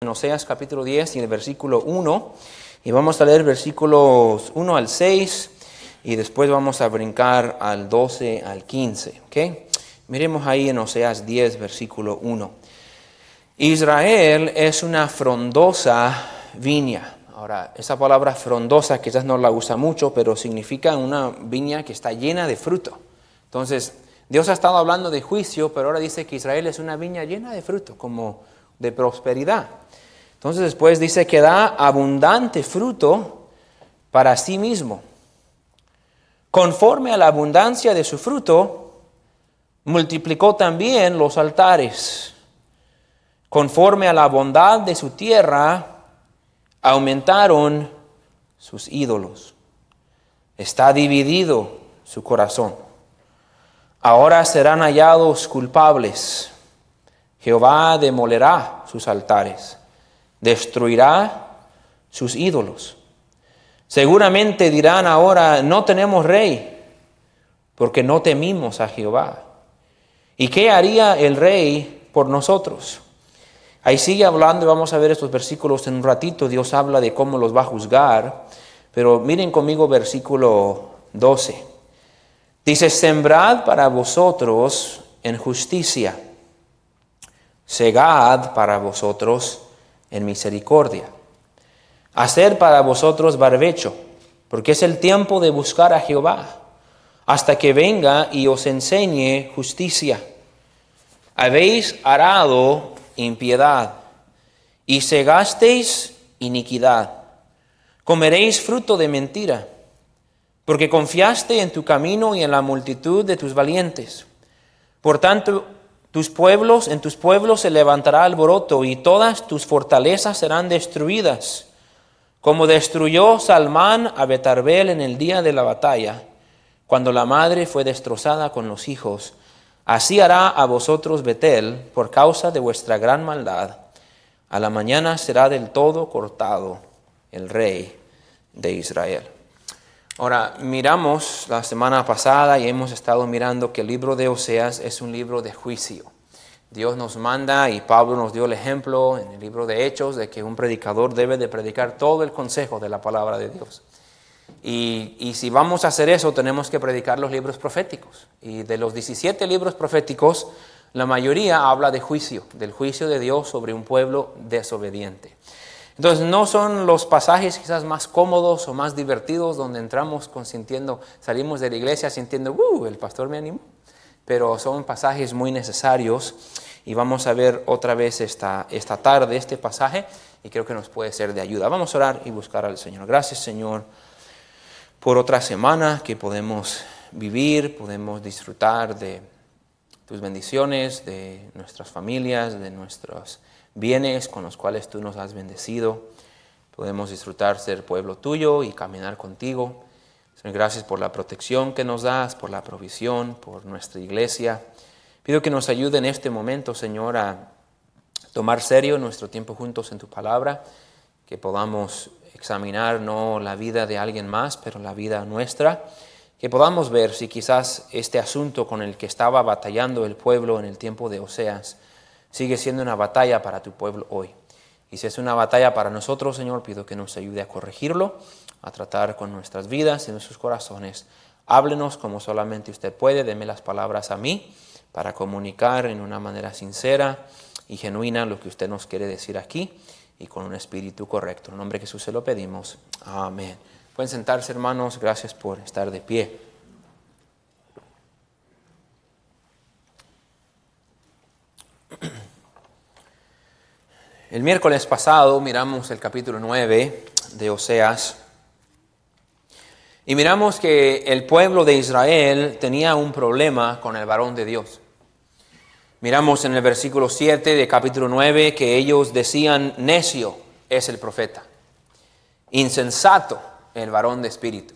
En Oseas capítulo 10 y el versículo 1, y vamos a leer versículos 1 al 6 y después vamos a brincar al 12 al 15, ¿ok? Miremos ahí en Oseas 10, versículo 1. Israel es una frondosa viña. Ahora, esa palabra frondosa quizás no la usa mucho, pero significa una viña que está llena de fruto. Entonces, Dios ha estado hablando de juicio, pero ahora dice que Israel es una viña llena de fruto, como de prosperidad. Entonces después dice que da abundante fruto para sí mismo. Conforme a la abundancia de su fruto, multiplicó también los altares. Conforme a la bondad de su tierra, aumentaron sus ídolos. Está dividido su corazón. Ahora serán hallados culpables. Jehová demolerá sus altares, destruirá sus ídolos. Seguramente dirán ahora, no tenemos rey, porque no temimos a Jehová. ¿Y qué haría el rey por nosotros? Ahí sigue hablando y vamos a ver estos versículos en un ratito. Dios habla de cómo los va a juzgar, pero miren conmigo versículo 12. Dice, sembrad para vosotros en justicia, segad para vosotros en misericordia. Hacer para vosotros barbecho, porque es el tiempo de buscar a Jehová, hasta que venga y os enseñe justicia. Habéis arado impiedad, y segasteis iniquidad. Comeréis fruto de mentira, porque confiaste en tu camino y en la multitud de tus valientes. Por tanto, en tus pueblos se levantará alboroto y todas tus fortalezas serán destruidas, como destruyó Salmán a Betarbel en el día de la batalla, cuando la madre fue destrozada con los hijos. Así hará a vosotros Betel por causa de vuestra gran maldad. A la mañana será del todo cortado el rey de Israel. Ahora, miramos la semana pasada y hemos estado mirando que el libro de Oseas es un libro de juicio. Dios nos manda, y Pablo nos dio el ejemplo en el libro de Hechos, de que un predicador debe de predicar todo el consejo de la palabra de Dios. Y si vamos a hacer eso, tenemos que predicar los libros proféticos. Y de los 17 libros proféticos, la mayoría habla de juicio, del juicio de Dios sobre un pueblo desobediente. Entonces no son los pasajes quizás más cómodos o más divertidos donde entramos salimos de la iglesia sintiendo, el pastor me animó. Pero son pasajes muy necesarios y vamos a ver otra vez esta tarde este pasaje y creo que nos puede ser de ayuda. Vamos a orar y buscar al Señor. Gracias, Señor, por otra semana que podemos vivir, podemos disfrutar de tus bendiciones, de nuestras familias, de nuestros bienes con los cuales tú nos has bendecido. Podemos disfrutar ser pueblo tuyo y caminar contigo. Señor, gracias por la protección que nos das, por la provisión, por nuestra iglesia. Pido que nos ayude en este momento, Señor, a tomar serio nuestro tiempo juntos en tu palabra, que podamos examinar no la vida de alguien más, pero la vida nuestra, que podamos ver si quizás este asunto con el que estaba batallando el pueblo en el tiempo de Oseas sigue siendo una batalla para tu pueblo hoy. Y si es una batalla para nosotros, Señor, pido que nos ayude a corregirlo, a tratar con nuestras vidas y nuestros corazones. Háblenos como solamente usted puede, deme las palabras a mí para comunicar en una manera sincera y genuina lo que usted nos quiere decir aquí y con un espíritu correcto. En el nombre de Jesús se lo pedimos. Amén. Pueden sentarse, hermanos. Gracias por estar de pie. El miércoles pasado miramos el capítulo 9 de Oseas y miramos que el pueblo de Israel tenía un problema con el varón de Dios. Miramos en el versículo 7 de capítulo 9 que ellos decían, necio es el profeta, insensato el varón de espíritu.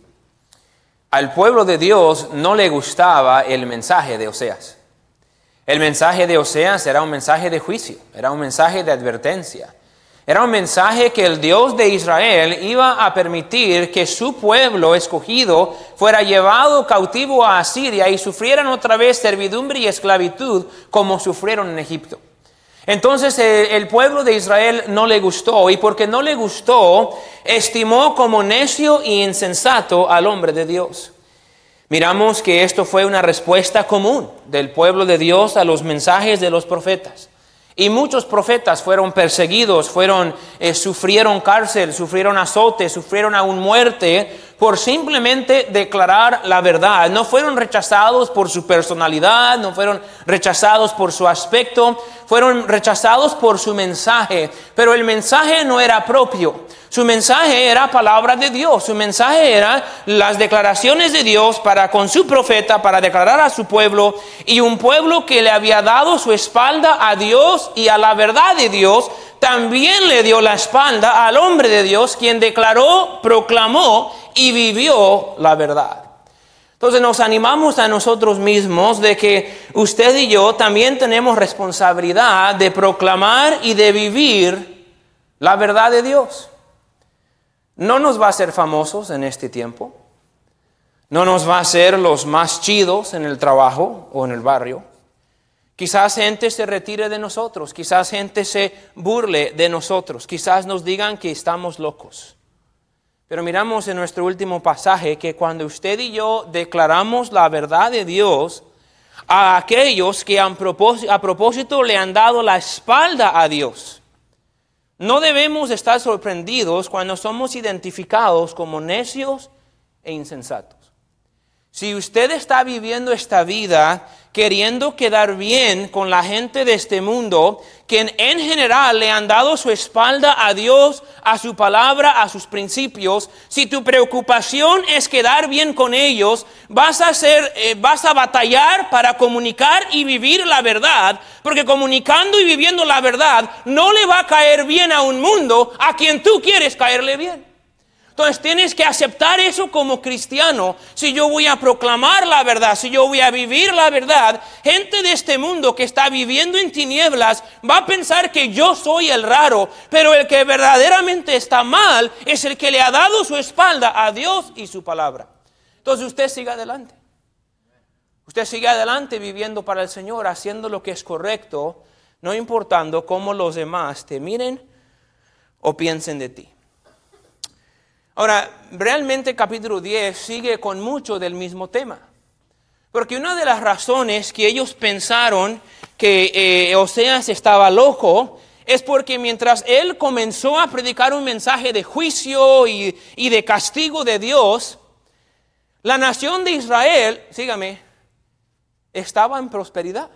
Al pueblo de Dios no le gustaba el mensaje de Oseas. El mensaje de Oseas era un mensaje de juicio, era un mensaje de advertencia. Era un mensaje que el Dios de Israel iba a permitir que su pueblo escogido fuera llevado cautivo a Asiria y sufrieran otra vez servidumbre y esclavitud como sufrieron en Egipto. Entonces el pueblo de Israel no le gustó, y porque no le gustó, estimó como necio y insensato al hombre de Dios. Miramos que esto fue una respuesta común del pueblo de Dios a los mensajes de los profetas. Y muchos profetas fueron perseguidos, sufrieron cárcel, sufrieron azote, sufrieron aún muerte por simplemente declarar la verdad. No fueron rechazados por su personalidad, no fueron rechazados por su aspecto, fueron rechazados por su mensaje. Pero el mensaje no era propio. Su mensaje era palabra de Dios. Su mensaje era las declaraciones de Dios con su profeta, para declarar a su pueblo, y un pueblo que le había dado su espalda a Dios y a la verdad de Dios, también le dio la espalda al hombre de Dios, quien declaró, proclamó y vivió la verdad. Entonces nos animamos a nosotros mismos de que usted y yo también tenemos responsabilidad de proclamar y de vivir la verdad de Dios. No nos va a hacer famosos en este tiempo. No nos va a hacer los más chidos en el trabajo o en el barrio. Quizás gente se retire de nosotros. Quizás gente se burle de nosotros. Quizás nos digan que estamos locos. Pero miramos en nuestro último pasaje que cuando usted y yo declaramos la verdad de Dios a aquellos que a propósito le han dado la espalda a Dios, no debemos estar sorprendidos cuando somos identificados como necios e insensatos. Si usted está viviendo esta vida queriendo quedar bien con la gente de este mundo, que en general le han dado su espalda a Dios, a su palabra, a sus principios, si tu preocupación es quedar bien con ellos, vas a batallar para comunicar y vivir la verdad, porque comunicando y viviendo la verdad no le va a caer bien a un mundo a quien tú quieres caerle bien. Entonces tienes que aceptar eso como cristiano. Si yo voy a proclamar la verdad, si yo voy a vivir la verdad, gente de este mundo que está viviendo en tinieblas va a pensar que yo soy el raro, pero el que verdaderamente está mal es el que le ha dado su espalda a Dios y su palabra. Entonces usted siga adelante. Usted sigue adelante viviendo para el Señor, haciendo lo que es correcto, no importando cómo los demás te miren o piensen de ti. Ahora, realmente capítulo 10 sigue con mucho del mismo tema. Porque una de las razones que ellos pensaron que Oseas estaba loco es porque mientras él comenzó a predicar un mensaje de juicio y de castigo de Dios, la nación de Israel, sígame, estaba en prosperidad.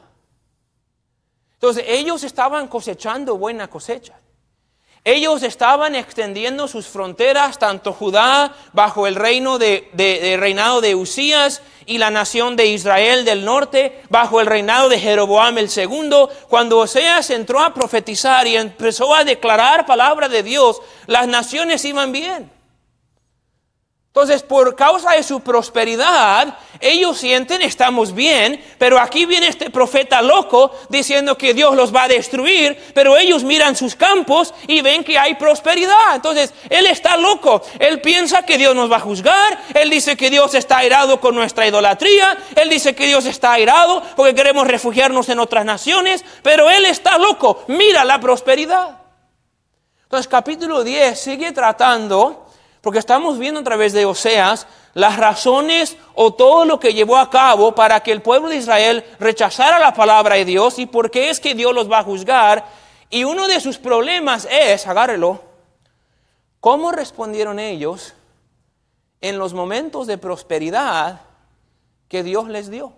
Entonces ellos estaban cosechando buena cosecha. Ellos estaban extendiendo sus fronteras, tanto Judá bajo el reinado de Usías y la nación de Israel del norte bajo el reinado de Jeroboam el segundo. Cuando Oseas entró a profetizar y empezó a declarar palabra de Dios, las naciones iban bien. Entonces, por causa de su prosperidad, ellos sienten estamos bien, pero aquí viene este profeta loco diciendo que Dios los va a destruir, pero ellos miran sus campos y ven que hay prosperidad. Entonces, él está loco. Él piensa que Dios nos va a juzgar. Él dice que Dios está airado con nuestra idolatría. Él dice que Dios está airado porque queremos refugiarnos en otras naciones, pero él está loco. Mira la prosperidad. Entonces, capítulo 10 sigue tratando, porque estamos viendo a través de Oseas las razones o todo lo que llevó a cabo para que el pueblo de Israel rechazara la palabra de Dios y por qué es que Dios los va a juzgar. Y uno de sus problemas es, agárrelo, cómo respondieron ellos en los momentos de prosperidad que Dios les dio.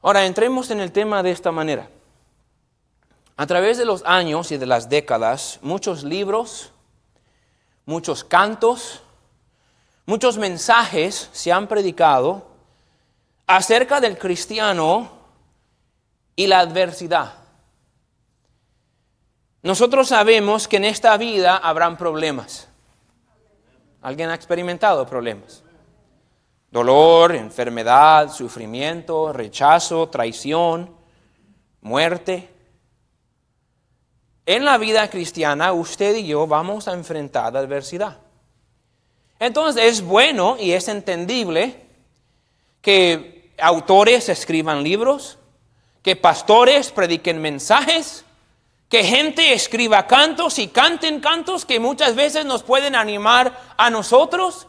Ahora entremos en el tema de esta manera. A través de los años y de las décadas, muchos libros, muchos cantos, muchos mensajes se han predicado acerca del cristiano y la adversidad. Nosotros sabemos que en esta vida habrán problemas. ¿Alguien ha experimentado problemas? Dolor, enfermedad, sufrimiento, rechazo, traición, muerte. En la vida cristiana, usted y yo vamos a enfrentar adversidad. Entonces es bueno y es entendible que autores escriban libros, que pastores prediquen mensajes, que gente escriba cantos y canten cantos que muchas veces nos pueden animar a nosotros,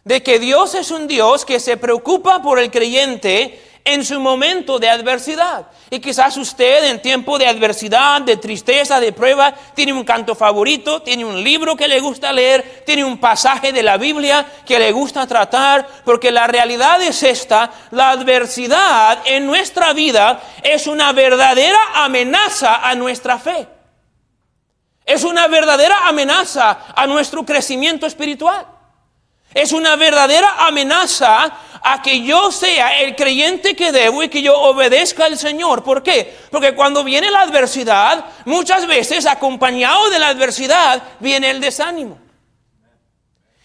de que Dios es un Dios que se preocupa por el creyente en su momento de adversidad. Y quizás usted en tiempo de adversidad, de tristeza, de prueba, tiene un canto favorito, tiene un libro que le gusta leer, tiene un pasaje de la Biblia que le gusta tratar, porque la realidad es esta: la adversidad en nuestra vida es una verdadera amenaza a nuestra fe. Es una verdadera amenaza a nuestro crecimiento espiritual. Es una verdadera amenaza a que yo sea el creyente que debo y que yo obedezca al Señor. ¿Por qué? Porque cuando viene la adversidad, muchas veces acompañado de la adversidad viene el desánimo.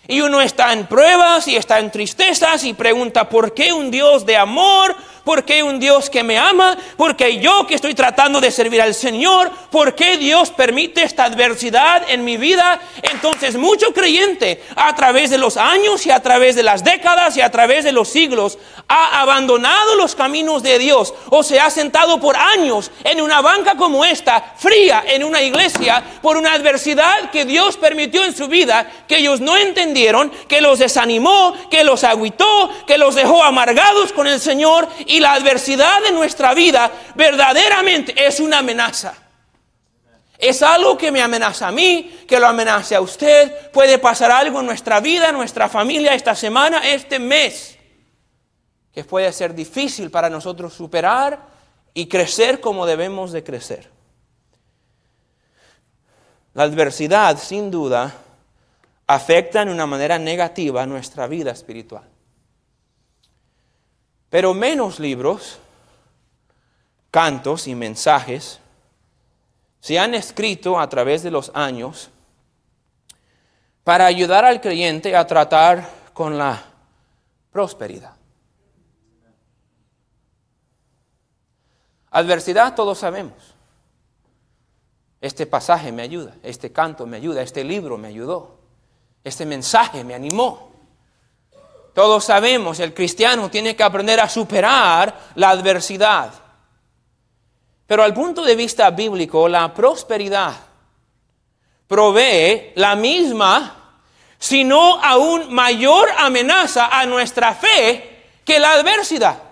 Y uno está en pruebas y está en tristezas y pregunta: ¿por qué un Dios de amor? ¿Por qué un Dios que me ama? ¿Por qué yo que estoy tratando de servir al Señor? ¿Por qué Dios permite esta adversidad en mi vida? Entonces mucho creyente a través de los años y a través de las décadas y a través de los siglos ha abandonado los caminos de Dios, o se ha sentado por años en una banca como esta, fría, en una iglesia, por una adversidad que Dios permitió en su vida, que ellos no entendieron, que los desanimó, que los agüitó, que los dejó amargados con el Señor. Y la adversidad de nuestra vida verdaderamente es una amenaza. Es algo que me amenaza a mí, que lo amenace a usted. Puede pasar algo en nuestra vida, en nuestra familia, esta semana, este mes, que puede ser difícil para nosotros superar y crecer como debemos de crecer. La adversidad, sin duda, afecta en una manera negativa nuestra vida espiritual. Pero menos libros, cantos y mensajes se han escrito a través de los años para ayudar al creyente a tratar con la prosperidad. Adversidad todos sabemos. Este pasaje me ayuda, este canto me ayuda, este libro me ayudó, este mensaje me animó. Todos sabemos, el cristiano tiene que aprender a superar la adversidad. Pero al punto de vista bíblico, la prosperidad provee la misma, sino aún mayor amenaza a nuestra fe que la adversidad.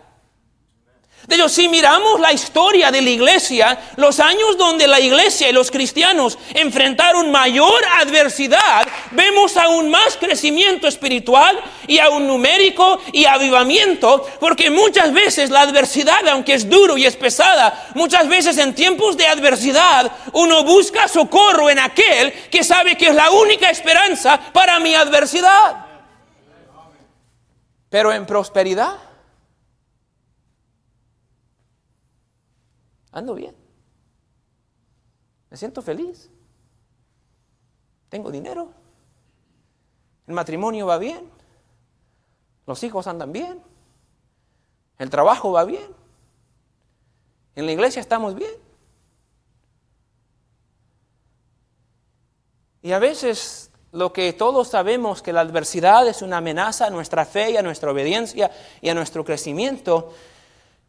De hecho, si miramos la historia de la iglesia, los años donde la iglesia y los cristianos enfrentaron mayor adversidad, vemos aún más crecimiento espiritual y aún numérico y avivamiento, porque muchas veces la adversidad, aunque es duro y es pesada, muchas veces en tiempos de adversidad uno busca socorro en aquel que sabe que es la única esperanza para mi adversidad. Pero en prosperidad, ando bien. Me siento feliz. Tengo dinero. El matrimonio va bien. Los hijos andan bien. El trabajo va bien. En la iglesia estamos bien. Y a veces lo que todos sabemos, que la adversidad es una amenaza a nuestra fe y a nuestra obediencia y a nuestro crecimiento,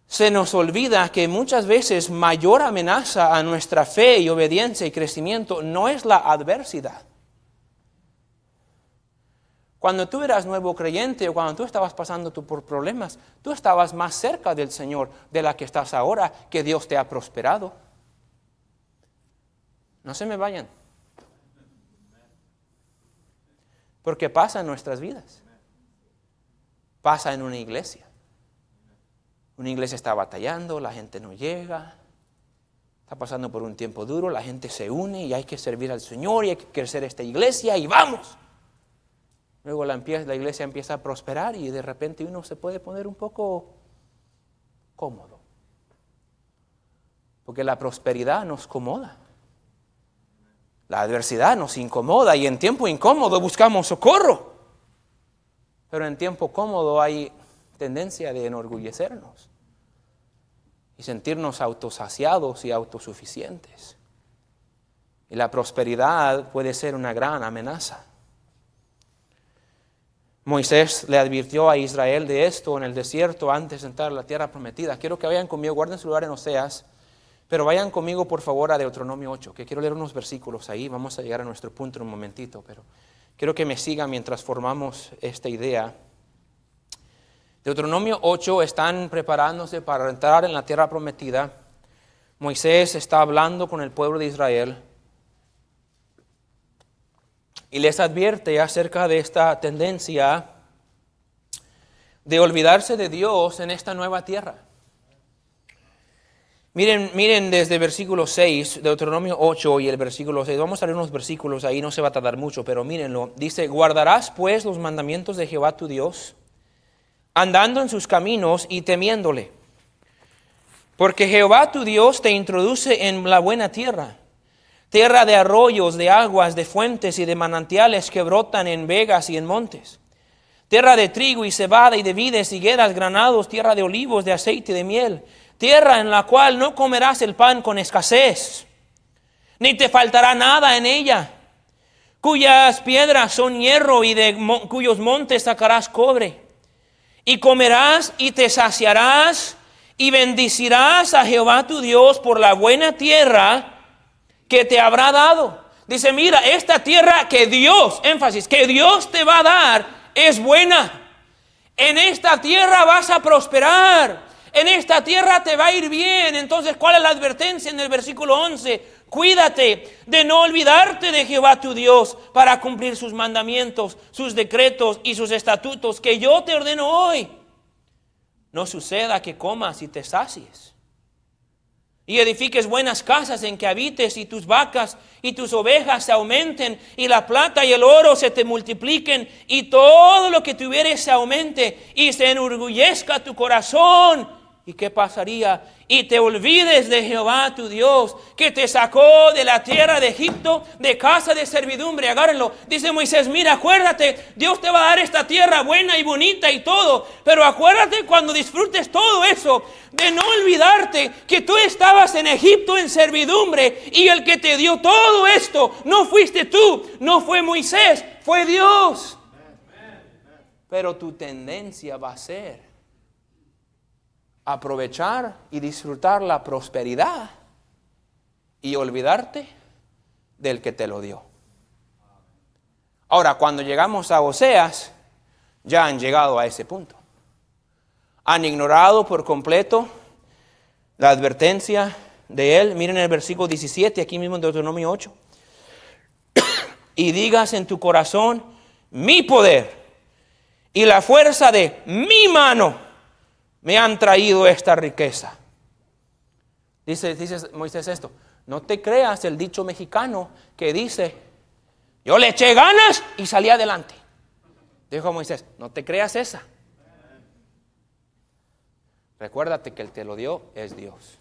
se nos olvida que muchas veces mayor amenaza a nuestra fe y obediencia y crecimiento no es la adversidad. Cuando tú eras nuevo creyente o cuando tú estabas pasando por problemas, tú estabas más cerca del Señor de la que estás ahora, que Dios te ha prosperado. No se me vayan. Porque pasa en nuestras vidas. Pasa en una iglesia. Una iglesia está batallando, la gente no llega, está pasando por un tiempo duro, la gente se une y hay que servir al Señor y hay que crecer esta iglesia y vamos. Luego la iglesia empieza a prosperar y de repente uno se puede poner un poco cómodo. Porque la prosperidad nos acomoda. La adversidad nos incomoda y en tiempo incómodo buscamos socorro. Pero en tiempo cómodo hay tendencia de enorgullecernos y sentirnos autosaciados y autosuficientes. Y la prosperidad puede ser una gran amenaza. Moisés le advirtió a Israel de esto en el desierto antes de entrar a la tierra prometida. Quiero que vayan conmigo, guarden su lugar en Oseas, pero vayan conmigo por favor a Deuteronomio 8, que quiero leer unos versículos ahí. Vamos a llegar a nuestro punto en un momentito, pero quiero que me sigan mientras formamos esta idea. Deuteronomio 8, están preparándose para entrar en la tierra prometida. Moisés está hablando con el pueblo de Israel y les advierte acerca de esta tendencia de olvidarse de Dios en esta nueva tierra. Miren desde el versículo 6, Deuteronomio 8 y el versículo 6. Vamos a leer unos versículos ahí, no se va a tardar mucho, pero mírenlo. Dice, guardarás pues los mandamientos de Jehová tu Dios, andando en sus caminos y temiéndole. Porque Jehová tu Dios te introduce en la buena tierra, tierra de arroyos, de aguas, de fuentes y de manantiales que brotan en vegas y en montes. Tierra de trigo y cebada y de vides, higueras, granados, tierra de olivos, de aceite y de miel. Tierra en la cual no comerás el pan con escasez, ni te faltará nada en ella. Cuyas piedras son hierro y de cuyos montes sacarás cobre. Y comerás y te saciarás y bendecirás a Jehová tu Dios por la buena tierra que te habrá dado. Dice, mira, esta tierra que Dios, énfasis, que Dios te va a dar es buena. En esta tierra vas a prosperar. En esta tierra te va a ir bien. Entonces, ¿cuál es la advertencia en el versículo 11? Cuídate de no olvidarte de Jehová tu Dios para cumplir sus mandamientos, sus decretos y sus estatutos que yo te ordeno hoy. No suceda que comas y te sacies y edifiques buenas casas en que habites y tus vacas y tus ovejas se aumenten y la plata y el oro se te multipliquen y todo lo que tuvieres se aumente y se enorgullezca tu corazón. ¿Y qué pasaría? Y te olvides de Jehová tu Dios, que te sacó de la tierra de Egipto, de casa de servidumbre. Agárrenlo. Dice Moisés, mira, acuérdate, Dios te va a dar esta tierra buena y bonita y todo. Pero acuérdate cuando disfrutes todo eso, de no olvidarte que tú estabas en Egipto en servidumbre. Y el que te dio todo esto, no fuiste tú, no fue Moisés, fue Dios. Pero tu tendencia va a ser aprovechar y disfrutar la prosperidad y olvidarte del que te lo dio. Ahora, cuando llegamos a Oseas, ya han llegado a ese punto. Han ignorado por completo la advertencia de él. Miren el versículo 17, aquí mismo en Deuteronomio 8. Y digas en tu corazón, mi poder y la fuerza de mi mano me han traído esta riqueza. Dice Moisés esto. No te creas el dicho mexicano que dice, yo le eché ganas y salí adelante. Dijo Moisés, no te creas esa. Recuérdate que el que te lo dio es Dios.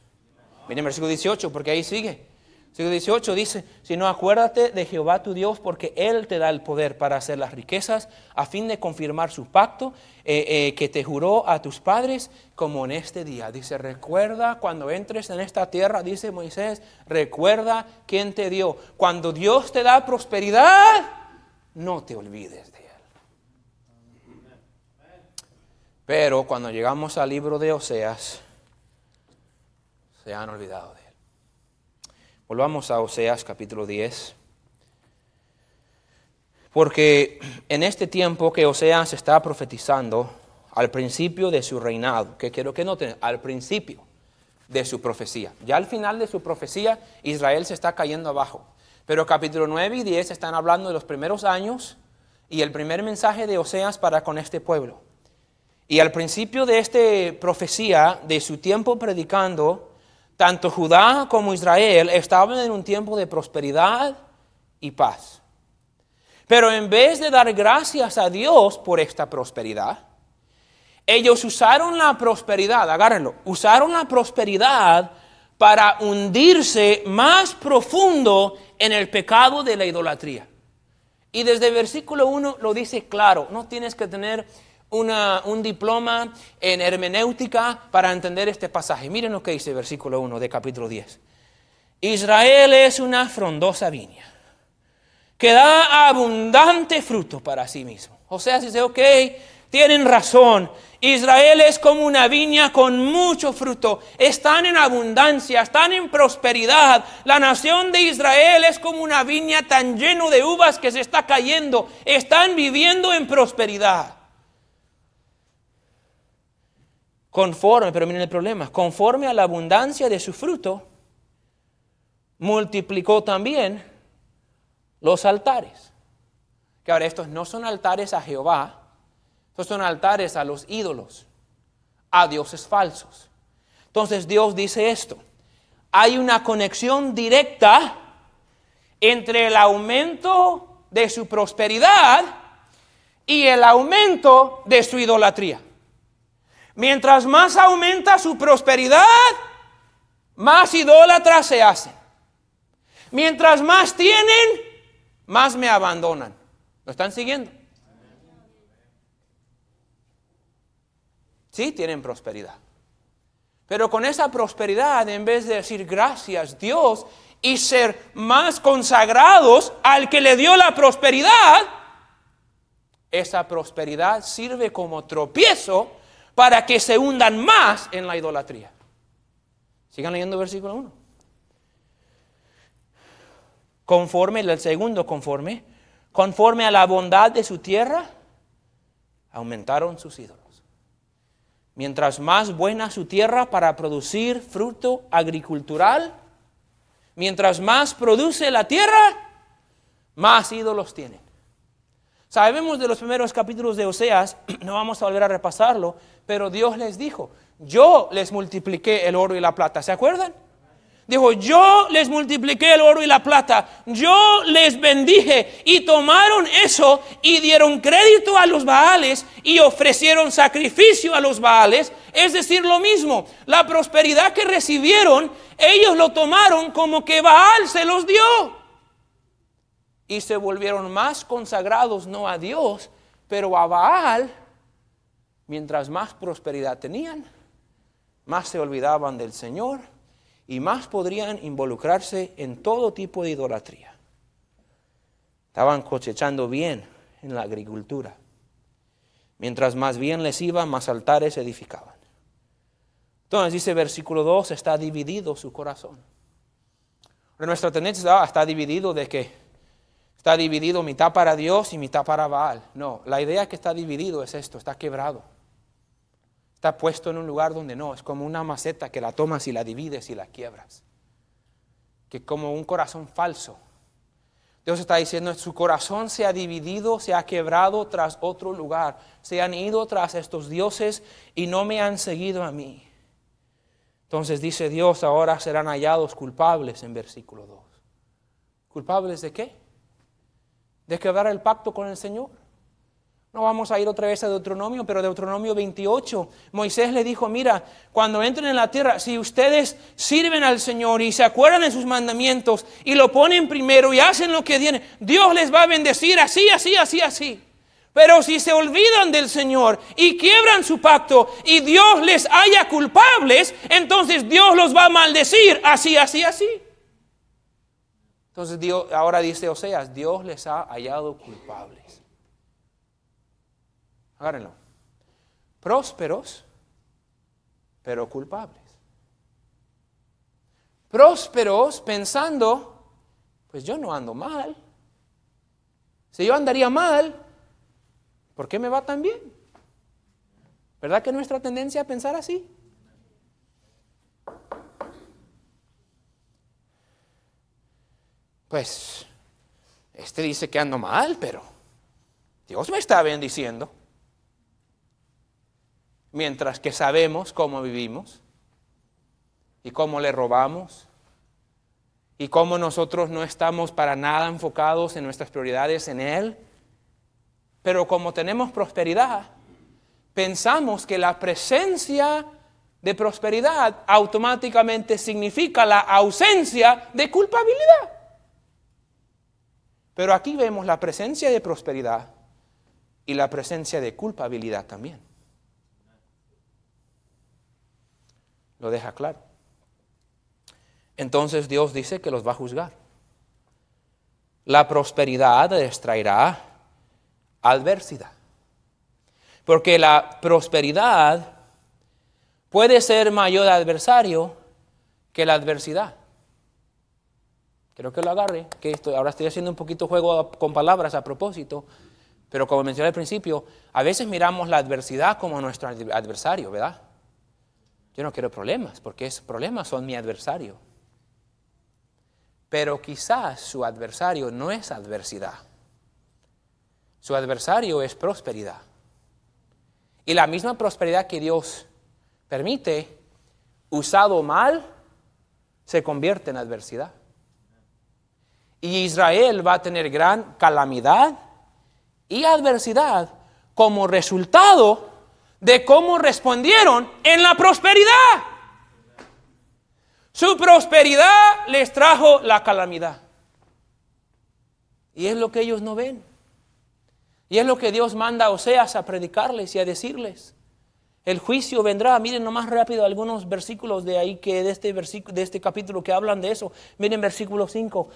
Miren el versículo 18, porque ahí sigue. Versículo 18 dice, sino acuérdate de Jehová tu Dios, porque Él te da el poder para hacer las riquezas, a fin de confirmar su pacto que te juró a tus padres, como en este día. Dice, recuerda cuando entres en esta tierra, dice Moisés, recuerda quién te dio. Cuando Dios te da prosperidad, no te olvides de Él. Pero cuando llegamos al libro de Oseas, se han olvidado de Él. Volvamos a Oseas capítulo 10. Porque en este tiempo que Oseas está profetizando, al principio de su reinado, que quiero que noten, al principio de su profecía. Ya al final de su profecía, Israel se está cayendo abajo. Pero capítulo 9 y 10 están hablando de los primeros años y el primer mensaje de Oseas para con este pueblo. Y al principio de esta profecía, de su tiempo predicando, tanto Judá como Israel estaban en un tiempo de prosperidad y paz. Pero en vez de dar gracias a Dios por esta prosperidad, ellos usaron la prosperidad, agárrenlo, usaron la prosperidad para hundirse más profundo en el pecado de la idolatría. Y desde el versículo 1 lo dice claro, no tienes que tener un diploma en hermenéutica para entender este pasaje. Miren lo que dice el versículo 1 de capítulo 10. Israel es una frondosa viña que da abundante fruto para sí mismo. Oseas dice, ok, tienen razón. Israel es como una viña con mucho fruto. Están en abundancia, están en prosperidad. La nación de Israel es como una viña tan lleno de uvas que se está cayendo. Están viviendo en prosperidad. Pero miren el problema. Conforme a la abundancia de su fruto, multiplicó también los altares. Que ahora estos no son altares a Jehová. Estos son altares a los ídolos, a dioses falsos. Entonces Dios dice esto. Hay una conexión directa entre el aumento de su prosperidad y el aumento de su idolatría. Mientras más aumenta su prosperidad, más idólatras se hacen. Mientras más tienen, más me abandonan. ¿Lo están siguiendo? Sí, tienen prosperidad. Pero con esa prosperidad, en vez de decir gracias Dios y ser más consagrados al que le dio la prosperidad, esa prosperidad sirve como tropiezo para que se hundan más en la idolatría. Sigan leyendo versículo 1. Conforme a la bondad de su tierra, aumentaron sus ídolos. Mientras más buena su tierra para producir fruto agricultural, mientras más produce la tierra, más ídolos tienen. Sabemos de los primeros capítulos de Oseas, no vamos a volver a repasarlo, pero Dios les dijo, yo les multipliqué el oro y la plata. ¿Se acuerdan? Dijo, yo les multipliqué el oro y la plata, yo les bendije, y tomaron eso y dieron crédito a los Baales y ofrecieron sacrificio a los Baales. Es decir, lo mismo, la prosperidad que recibieron, ellos lo tomaron como que Baal se los dio. Y se volvieron más consagrados no a Dios, pero a Baal. Mientras más prosperidad tenían, más se olvidaban del Señor y más podrían involucrarse en todo tipo de idolatría. Estaban cosechando bien en la agricultura. Mientras más bien les iba, más altares edificaban. Entonces dice versículo 2, está dividido su corazón. Nuestra tendencia está dividido de que está dividido mitad para Dios y mitad para Baal. No, la idea que está dividido es esto, está quebrado. Está puesto en un lugar donde no, es como una maceta que la tomas y la divides y la quiebras. Que como un corazón falso. Dios está diciendo, su corazón se ha dividido, se ha quebrado tras otro lugar. Se han ido tras estos dioses y no me han seguido a mí. Entonces dice Dios, ahora serán hallados culpables en versículo 2. ¿Culpables de qué? De quebrar el pacto con el Señor. No vamos a ir otra vez a Deuteronomio, pero Deuteronomio 28, Moisés le dijo, mira, cuando entren en la tierra, si ustedes sirven al Señor y se acuerdan de sus mandamientos y lo ponen primero y hacen lo que tienen, Dios les va a bendecir así, así, así, así. Pero si se olvidan del Señor y quiebran su pacto y Dios les halla culpables, entonces Dios los va a maldecir así, así, así. Entonces Dios, ahora dice Oseas, Dios les ha hallado culpables. Agárrenlo. Prósperos, pero culpables. Prósperos pensando, pues yo no ando mal. Si yo andaría mal, ¿por qué me va tan bien? ¿Verdad que es nuestra tendencia a pensar así? Pues, este dice que ando mal, pero Dios me está bendiciendo. Mientras que sabemos cómo vivimos y cómo le robamos y cómo nosotros no estamos para nada enfocados en nuestras prioridades en Él. Pero como tenemos prosperidad, pensamos que la presencia de prosperidad automáticamente significa la ausencia de culpabilidad. Pero aquí vemos la presencia de prosperidad y la presencia de culpabilidad también. Lo deja claro. Entonces Dios dice que los va a juzgar. La prosperidad les traerá adversidad. Porque la prosperidad puede ser mayor adversario que la adversidad. Quiero que lo agarre, que ahora estoy haciendo un poquito juego con palabras a propósito, pero como mencioné al principio, a veces miramos la adversidad como nuestro adversario, ¿verdad? Yo no quiero problemas, porque esos problemas son mi adversario. Pero quizás su adversario no es adversidad. Su adversario es prosperidad. Y la misma prosperidad que Dios permite, usado mal, se convierte en adversidad. Y Israel va a tener gran calamidad y adversidad como resultado de cómo respondieron en la prosperidad. Su prosperidad les trajo la calamidad. Y es lo que ellos no ven. Y es lo que Dios manda a Oseas a predicarles y a decirles. El juicio vendrá. Miren nomás rápido algunos versículos de ahí, que de este capítulo que hablan de eso. Miren versículo 5.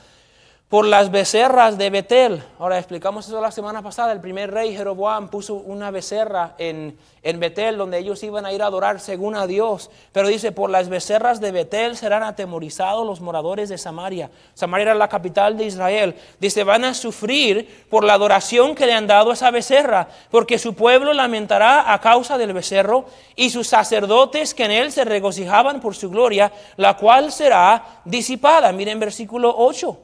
Por las becerras de Betel. Ahora explicamos eso la semana pasada. El primer rey Jeroboam puso una becerra en Betel, donde ellos iban a ir a adorar según a Dios. Pero dice, por las becerras de Betel serán atemorizados los moradores de Samaria. Samaria era la capital de Israel. Dice, van a sufrir por la adoración que le han dado a esa becerra, porque su pueblo lamentará a causa del becerro, y sus sacerdotes que en él se regocijaban por su gloria, la cual será disipada. Miren versículo 8.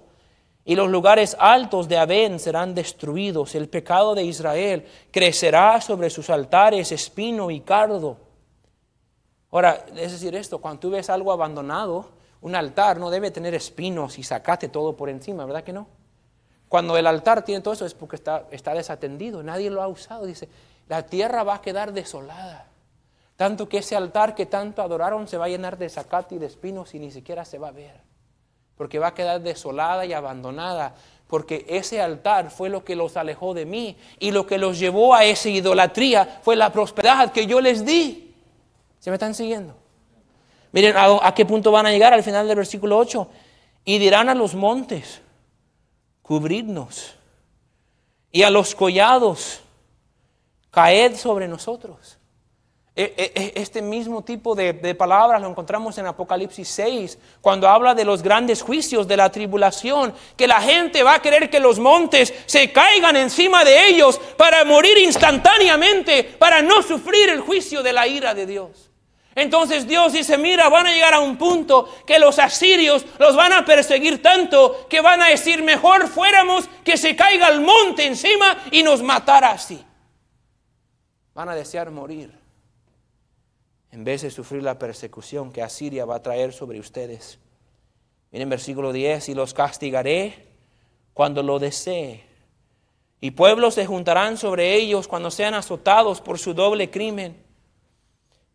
Y los lugares altos de Abén serán destruidos. El pecado de Israel crecerá sobre sus altares, espino y cardo. Ahora, es decir esto, cuando tú ves algo abandonado, un altar no debe tener espinos y zacate todo por encima, ¿verdad que no? Cuando el altar tiene todo eso es porque está desatendido, nadie lo ha usado. Dice, la tierra va a quedar desolada. Tanto que ese altar que tanto adoraron se va a llenar de zacate y de espinos y ni siquiera se va a ver. Porque va a quedar desolada y abandonada, porque ese altar fue lo que los alejó de mí, y lo que los llevó a esa idolatría fue la prosperidad que yo les di. ¿Se me están siguiendo? Miren a qué punto van a llegar al final del versículo 8. Y dirán a los montes, cubridnos, y a los collados, caed sobre nosotros. Este mismo tipo de palabras lo encontramos en Apocalipsis 6, cuando habla de los grandes juicios de la tribulación, que la gente va a querer que los montes se caigan encima de ellos para morir instantáneamente, para no sufrir el juicio de la ira de Dios. Entonces Dios dice, mira, van a llegar a un punto que los asirios los van a perseguir tanto que van a decir, mejor fuéramos que se caiga el monte encima y nos matara así. Van a desear morir en vez de sufrir la persecución que Asiria va a traer sobre ustedes. Miren versículo 10, y los castigaré cuando lo desee, y pueblos se juntarán sobre ellos cuando sean azotados por su doble crimen.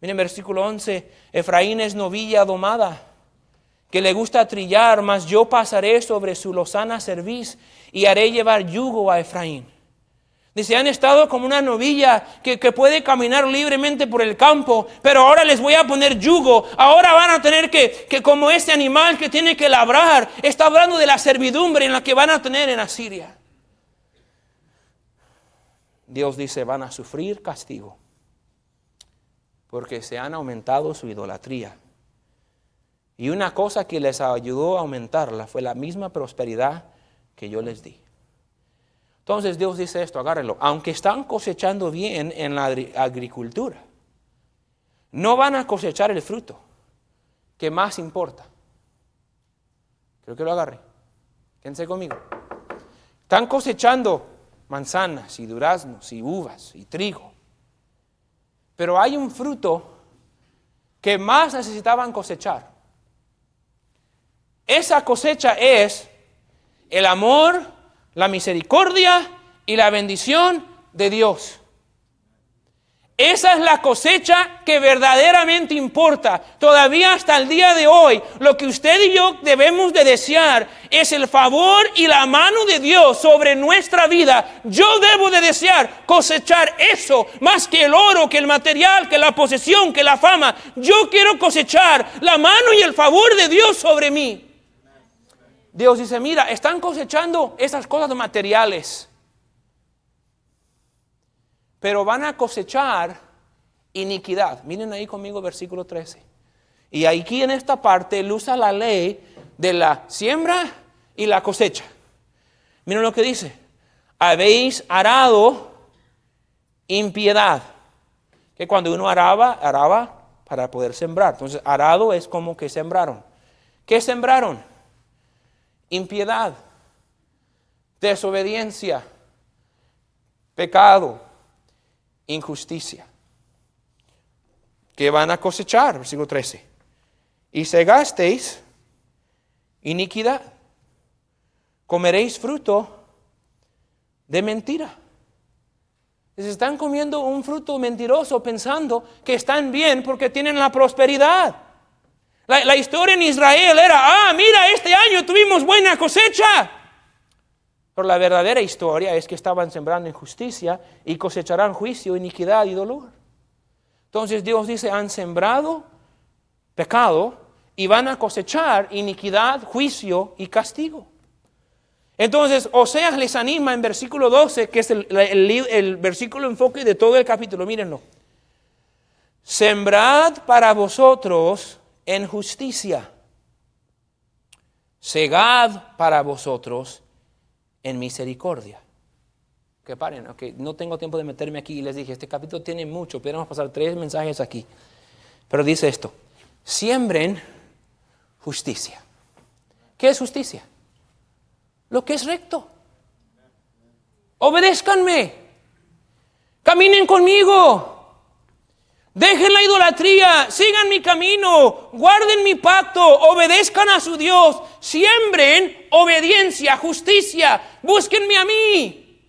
Miren versículo 11, Efraín es novilla domada, que le gusta trillar, mas yo pasaré sobre su lozana cerviz y haré llevar yugo a Efraín. Dice, han estado como una novilla que puede caminar libremente por el campo, pero ahora les voy a poner yugo. Ahora van a tener que como este animal que tiene que labrar. Está hablando de la servidumbre en la que van a tener en Asiria. Dios dice, van a sufrir castigo porque se han aumentado su idolatría. Y una cosa que les ayudó a aumentarla fue la misma prosperidad que yo les di. Entonces Dios dice esto, agárrenlo. Aunque están cosechando bien en la agricultura, no van a cosechar el fruto que más importa. Creo que lo agarre. Quédense conmigo. Están cosechando manzanas y duraznos y uvas y trigo. Pero hay un fruto que más necesitaban cosechar. Esa cosecha es el amor, la misericordia y la bendición de Dios. Esa es la cosecha que verdaderamente importa. Todavía hasta el día de hoy, lo que usted y yo debemos de desear es el favor y la mano de Dios sobre nuestra vida. Yo debo de desear cosechar eso más que el oro, que el material, que la posesión, que la fama. Yo quiero cosechar la mano y el favor de Dios sobre mí. Dios dice, mira, están cosechando esas cosas materiales. pero van a cosechar iniquidad. Miren ahí conmigo versículo 13. Y aquí en esta parte él usa la ley de la siembra y la cosecha. Miren lo que dice. Habéis arado impiedad. Que cuando uno araba para poder sembrar. Entonces arado es como que sembraron. ¿Qué sembraron? Impiedad, desobediencia, pecado, injusticia. ¿Qué van a cosechar? Versículo 13. Y segasteis iniquidad. Comeréis fruto de mentira. Se están comiendo un fruto mentiroso pensando que están bien porque tienen la prosperidad. La historia en Israel era, mira, este año tuvimos buena cosecha. Pero la verdadera historia es que estaban sembrando injusticia y cosecharán juicio, iniquidad y dolor. Entonces Dios dice, han sembrado pecado y van a cosechar iniquidad, juicio y castigo. Entonces Oseas les anima en versículo 12, que es el versículo enfoque de todo el capítulo, mírenlo. Sembrad para vosotros en justicia, segad para vosotros en misericordia. Que paren, okay. No tengo tiempo de meterme aquí y les dije, este capítulo tiene mucho, podemos pasar 3 mensajes aquí. Pero dice esto, siembren justicia. ¿Qué es justicia? Lo que es recto. Obedézcanme. Caminen conmigo. Dejen la idolatría, sigan mi camino, guarden mi pacto, obedezcan a su Dios, siembren obediencia, justicia, búsquenme a mí.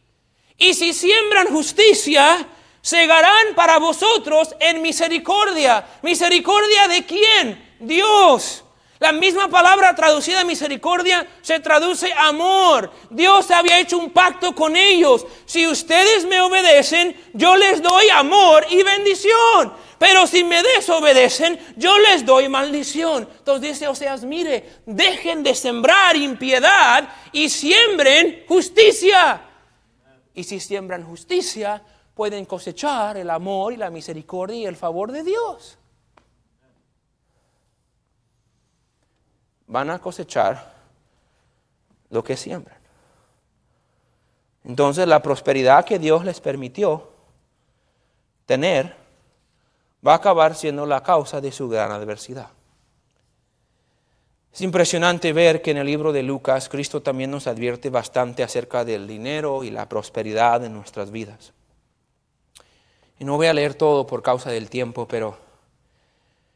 Y si siembran justicia, segarán para vosotros en misericordia. ¿Misericordia de quién? Dios. La misma palabra traducida misericordia se traduce amor. Dios había hecho un pacto con ellos. Si ustedes me obedecen, yo les doy amor y bendición. Pero si me desobedecen, yo les doy maldición. Entonces dice Oseas, mire, dejen de sembrar impiedad y siembren justicia. Y si siembran justicia, pueden cosechar el amor y la misericordia y el favor de Dios. Van a cosechar lo que siembran. Entonces la prosperidad que Dios les permitió tener va a acabar siendo la causa de su gran adversidad. Es impresionante ver que en el libro de Lucas Cristo también nos advierte bastante acerca del dinero y la prosperidad en nuestras vidas. Y no voy a leer todo por causa del tiempo, pero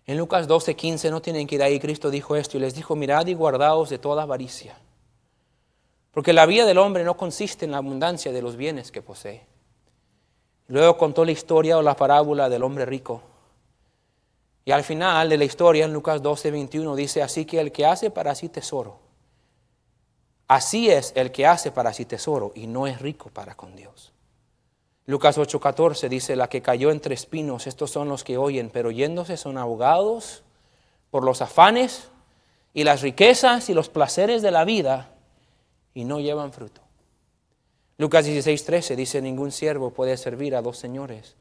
en Lucas 12:15, no tienen que ir ahí, Cristo dijo esto y les dijo, mirad y guardaos de toda avaricia, porque la vida del hombre no consiste en la abundancia de los bienes que posee. Luego contó la historia o la parábola del hombre rico. Y al final de la historia, en Lucas 12:21, dice, así que el que hace para sí tesoro, así es el que hace para sí tesoro y no es rico para con Dios. Lucas 8:14 dice, la que cayó entre espinos, estos son los que oyen, pero yéndose son ahogados por los afanes y las riquezas y los placeres de la vida y no llevan fruto. Lucas 16:13 dice, ningún siervo puede servir a 2 señores,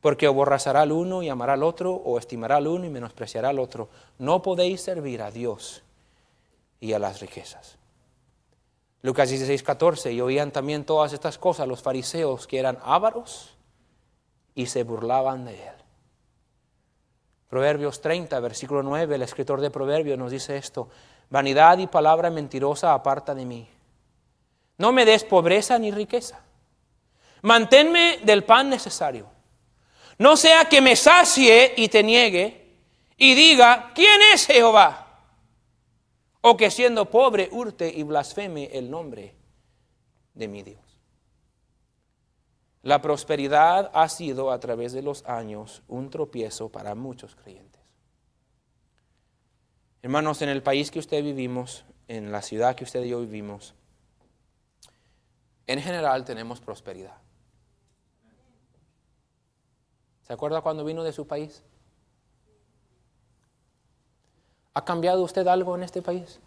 porque aborrecerá al uno y amará al otro, o estimará al uno y menospreciará al otro. No podéis servir a Dios y a las riquezas. Lucas 16:14, y oían también todas estas cosas los fariseos que eran ávaros y se burlaban de él. Proverbios 30, versículo 9, el escritor de Proverbios nos dice esto, vanidad y palabra mentirosa aparta de mí. No me des pobreza ni riqueza. Manténme del pan necesario. No sea que me sacie y te niegue y diga, ¿quién es Jehová? O que siendo pobre hurte y blasfeme el nombre de mi Dios. La prosperidad ha sido a través de los años un tropiezo para muchos creyentes. Hermanos, en el país que usted vivimos, en la ciudad que usted y yo vivimos, en general tenemos prosperidad. ¿Se acuerda cuando vino de su país? ¿Ha cambiado usted algo en este país?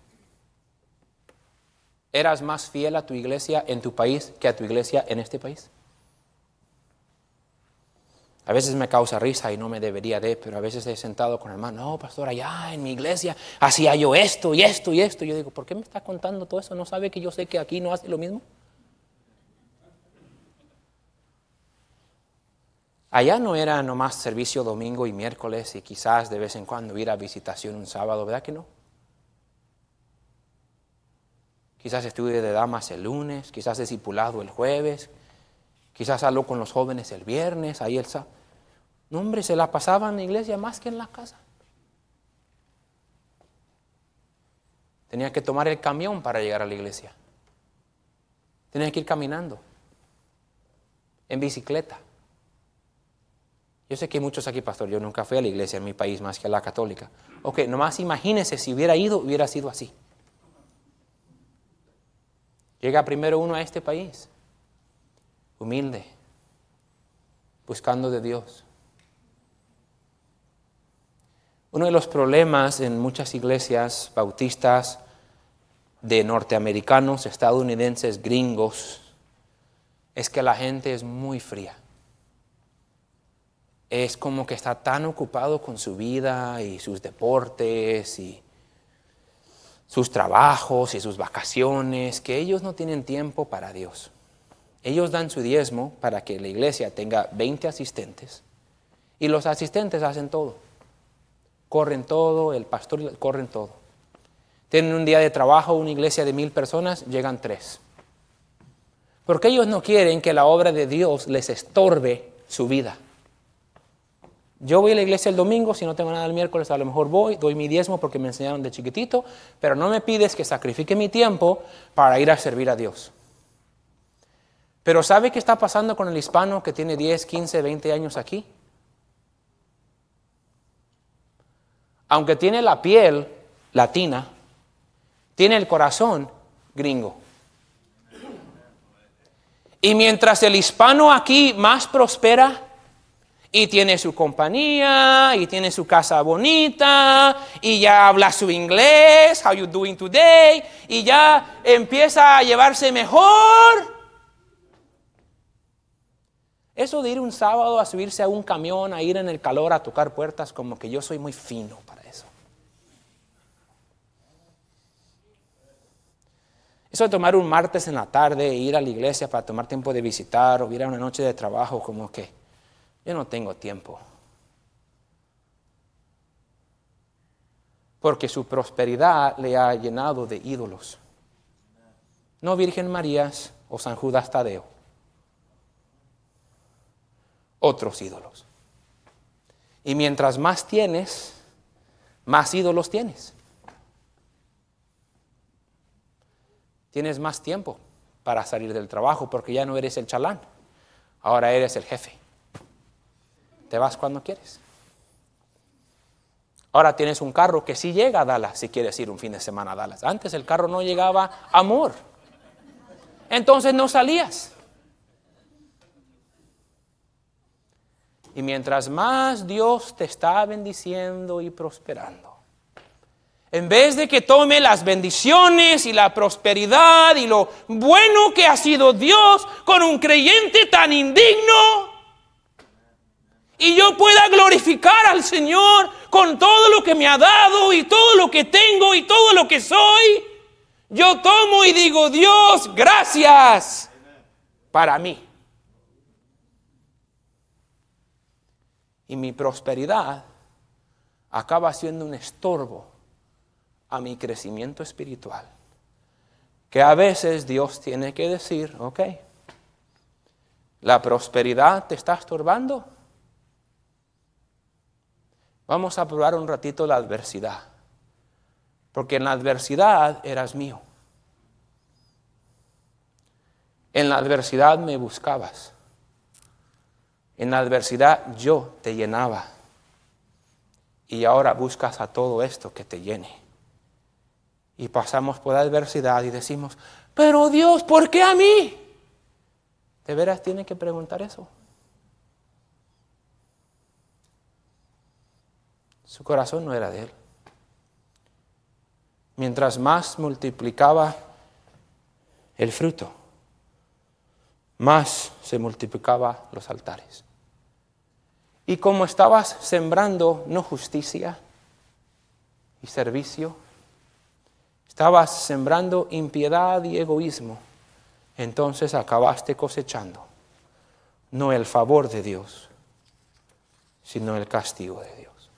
¿Eras más fiel a tu iglesia en tu país que a tu iglesia en este país? A veces me causa risa y no me debería de, pero a veces he sentado con el hermano, no, pastor, allá en mi iglesia hacía yo esto y esto y esto. Yo digo, ¿por qué me está contando todo eso? ¿No sabe que yo sé que aquí no hace lo mismo? Allá no era nomás servicio domingo y miércoles y quizás de vez en cuando ir a visitación un sábado, ¿verdad que no? Quizás estudio de damas el lunes, quizás discipulado el jueves, quizás hablo con los jóvenes el viernes, ahí el sábado. No, hombre, se la pasaban en la iglesia más que en la casa. Tenía que tomar el camión para llegar a la iglesia. Tenía que ir caminando, en bicicleta. Yo sé que hay muchos aquí, pastor, yo nunca fui a la iglesia en mi país más que a la católica. Ok, nomás imagínese si hubiera ido, hubiera sido así. Llega primero uno a este país, humilde, buscando de Dios. Uno de los problemas en muchas iglesias bautistas de norteamericanos, estadounidenses, gringos, es que la gente es muy fría. Es como que está tan ocupado con su vida y sus deportes y sus trabajos y sus vacaciones, que ellos no tienen tiempo para Dios. Ellos dan su diezmo para que la iglesia tenga 20 asistentes y los asistentes hacen todo. Corren todo, el pastor corren todo. Tienen un día de trabajo, una iglesia de 1000 personas, llegan 3. Porque ellos no quieren que la obra de Dios les estorbe su vida. Yo voy a la iglesia el domingo, si no tengo nada el miércoles, a lo mejor voy, doy mi diezmo porque me enseñaron de chiquitito, pero no me pides que sacrifique mi tiempo para ir a servir a Dios. Pero ¿sabe qué está pasando con el hispano que tiene 10, 15, 20 años aquí? Aunque tiene la piel latina, tiene el corazón gringo. Y mientras el hispano aquí más prospera, y tiene su compañía, y tiene su casa bonita, y ya habla su inglés, how you doing today, y ya empieza a llevarse mejor. Eso de ir un sábado a subirse a un camión, a ir en el calor a tocar puertas, como que yo soy muy fino para eso. Eso de tomar un martes en la tarde e ir a la iglesia para tomar tiempo de visitar o ir a una noche de trabajo, como que yo no tengo tiempo. Porque su prosperidad le ha llenado de ídolos. No Virgen Marías o San Judas Tadeo. Otros ídolos. Y mientras más tienes, más ídolos tienes. Tienes más tiempo para salir del trabajo porque ya no eres el chalán. Ahora eres el jefe. Te vas cuando quieres. Ahora tienes un carro que sí llega a Dallas si quieres ir un fin de semana a Dallas. Antes el carro no llegaba a Amor. Entonces no salías. Y mientras más Dios te está bendiciendo y prosperando, en vez de que tome las bendiciones y la prosperidad y lo bueno que ha sido Dios con un creyente tan indigno, y yo pueda glorificar al Señor con todo lo que me ha dado y todo lo que tengo y todo lo que soy, yo tomo y digo, Dios, gracias para mí. Y mi prosperidad acaba siendo un estorbo a mi crecimiento espiritual. Que a veces Dios tiene que decir, ok, la prosperidad te está estorbando. Vamos a probar un ratito la adversidad. Porque en la adversidad eras mío. En la adversidad me buscabas. En la adversidad yo te llenaba. Y ahora buscas a todo esto que te llene. Y pasamos por la adversidad y decimos, pero Dios, ¿por qué a mí? ¿De veras tiene que preguntar eso? Su corazón no era de él. Mientras más multiplicaba el fruto, más se multiplicaba los altares. Y como estabas sembrando no justicia y servicio, estabas sembrando impiedad y egoísmo, entonces acabaste cosechando no el favor de Dios, sino el castigo de Dios.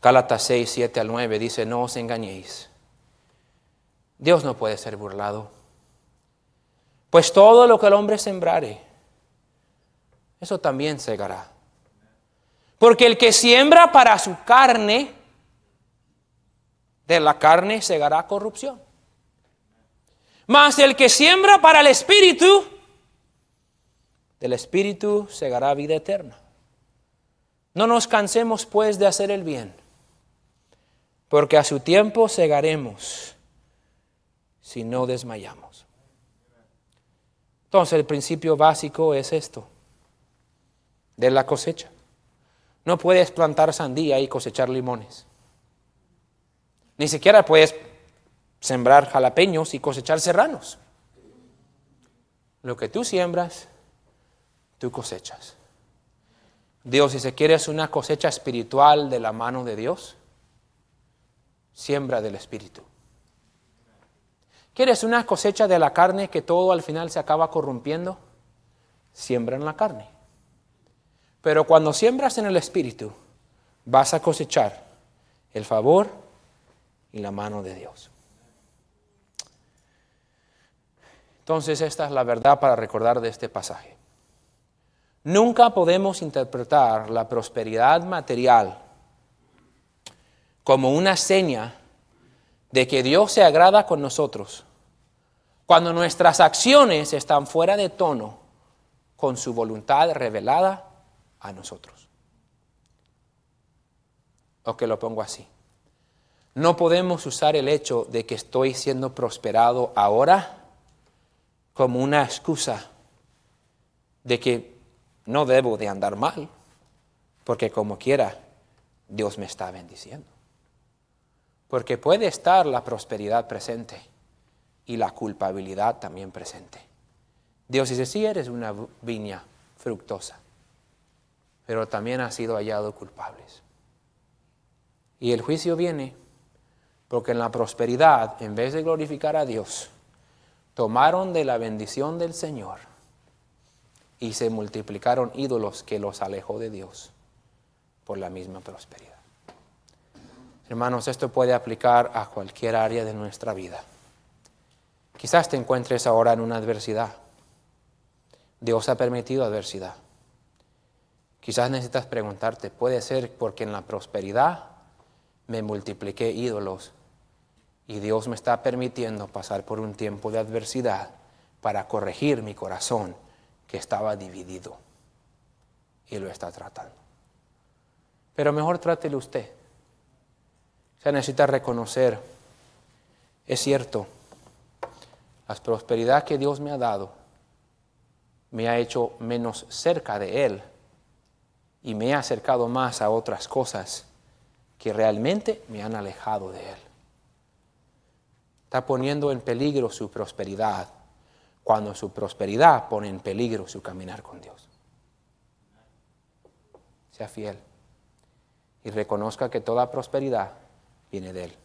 Gálatas 6, 7 al 9 dice, no os engañéis. Dios no puede ser burlado. Pues todo lo que el hombre sembrare, eso también segará. Porque el que siembra para su carne, de la carne segará corrupción. Mas el que siembra para el Espíritu, del Espíritu segará vida eterna. No nos cansemos pues de hacer el bien, porque a su tiempo segaremos si no desmayamos. Entonces el principio básico es esto, de la cosecha. No puedes plantar sandía y cosechar limones. Ni siquiera puedes sembrar jalapeños y cosechar serranos. Lo que tú siembras, tú cosechas. Dios, si se quiere una cosecha espiritual de la mano de Dios, siembra del Espíritu. ¿Quieres una cosecha de la carne que todo al final se acaba corrompiendo? Siembra en la carne. Pero cuando siembras en el Espíritu, vas a cosechar el favor y la mano de Dios. Entonces esta es la verdad para recordar de este pasaje. Nunca podemos interpretar la prosperidad material como una seña de que Dios se agrada con nosotros cuando nuestras acciones están fuera de tono con su voluntad revelada a nosotros. O que lo pongo así. No podemos usar el hecho de que estoy siendo prosperado ahora como una excusa de que no debo de andar mal, porque como quiera, Dios me está bendiciendo. Porque puede estar la prosperidad presente y la culpabilidad también presente. Dios dice, sí eres una viña fructosa, pero también has sido hallado culpables. Y el juicio viene porque en la prosperidad, en vez de glorificar a Dios, tomaron de la bendición del Señor y se multiplicaron ídolos que los alejó de Dios por la misma prosperidad. Hermanos, esto puede aplicar a cualquier área de nuestra vida. Quizás te encuentres ahora en una adversidad. Dios ha permitido adversidad. Quizás necesitas preguntarte, puede ser porque en la prosperidad me multipliqué ídolos y Dios me está permitiendo pasar por un tiempo de adversidad para corregir mi corazón que estaba dividido y lo está tratando. Pero mejor trátelo usted. Se necesita reconocer, es cierto, la prosperidad que Dios me ha dado me ha hecho menos cerca de Él y me ha acercado más a otras cosas que realmente me han alejado de Él. Está poniendo en peligro su prosperidad cuando su prosperidad pone en peligro su caminar con Dios. Sea fiel y reconozca que toda prosperidad viene de Él.